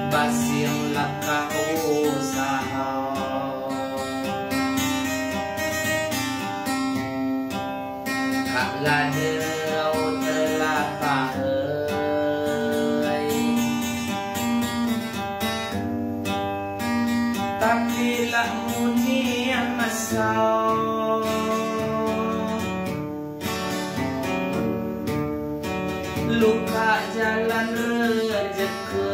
Basing lakausaha kaladau telapahai tapi lah muni masau luka jalan rezeki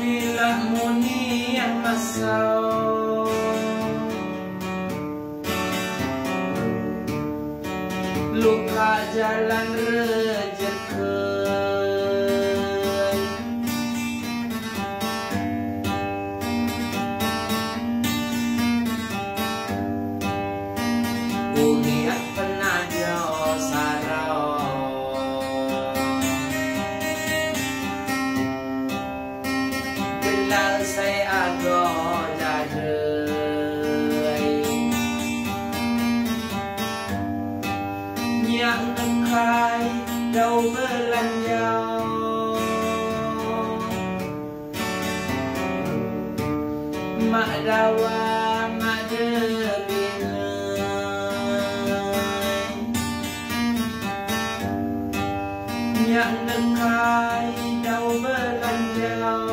Bila muni yang masau luka jalan rezeki Uniak penajo sarau Saya agak jadai Yang dekai dau belanjau Mak dawa mak debinai Yang dekai dau belanjau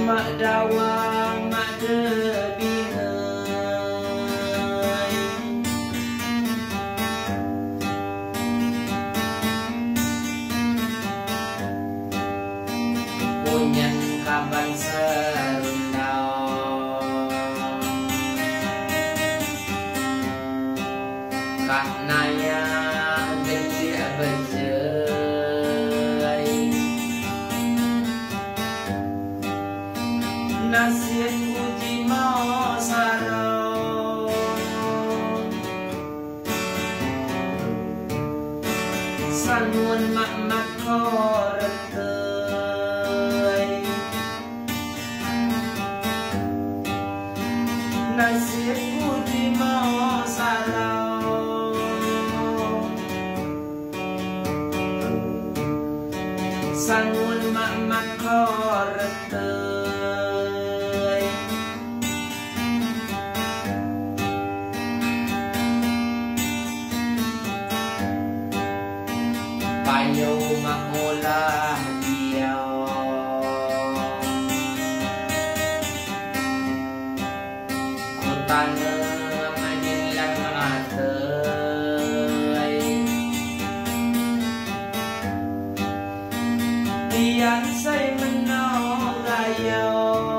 Mak dawa mak debinai Punyan kaban serundau Kak naya gede bejai Nasib uji mau sarau Sanun mak koretai Nasib uji mau sarau Sanun mak koretai Payo makolah diyaw Kutana manilang atay Diyan say menang gayaw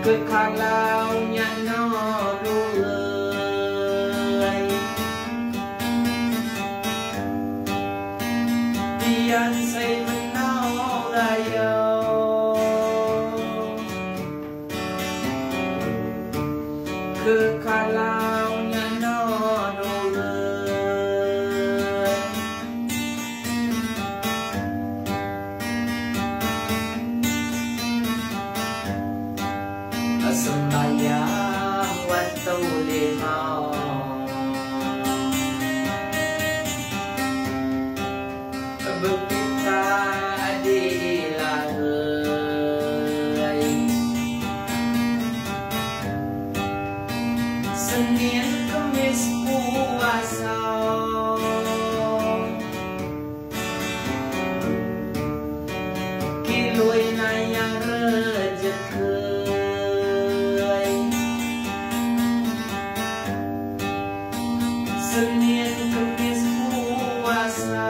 Kekalaw nya no Diyan say menang gayaw Kekalaw nya no Sembayang waktu limau Bepita adilahai Senin Kemis puasa Kiloy na yang rezeki Senin Kemis puasa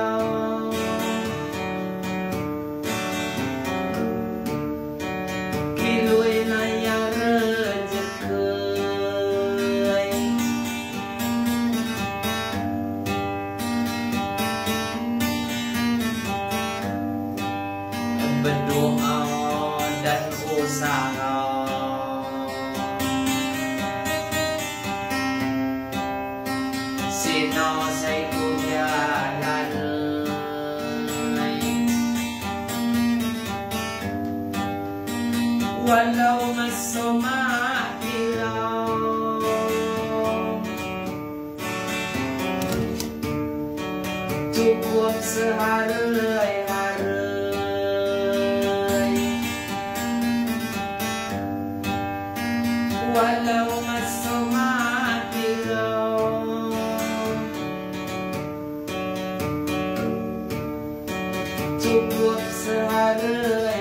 walau masomah cukup sehari-hari walau masomah cukup sehari-hari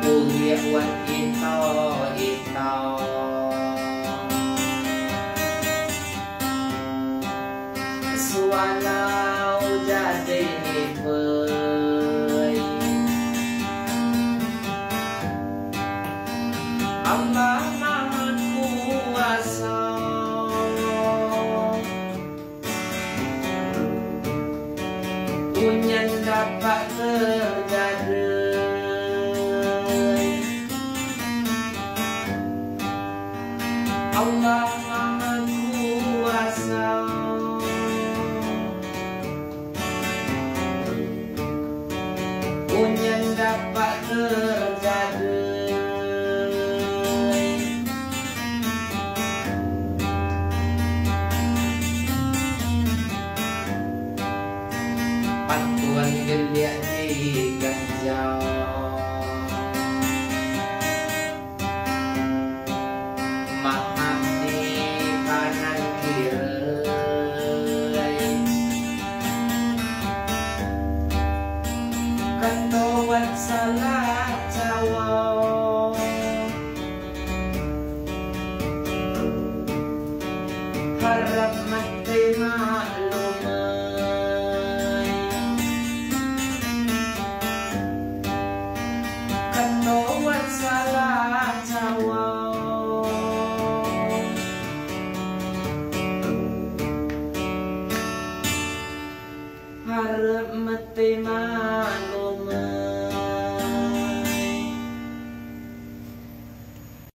uliah wat ito suwalau jadi nipay Allah Maha Kuasa punyan dapat terjadi Allah Maha Kuasa punyan dapat terjadi patuan geliat di ganjau maaf di kanan kiri ketowat salah jawab harap mati maklum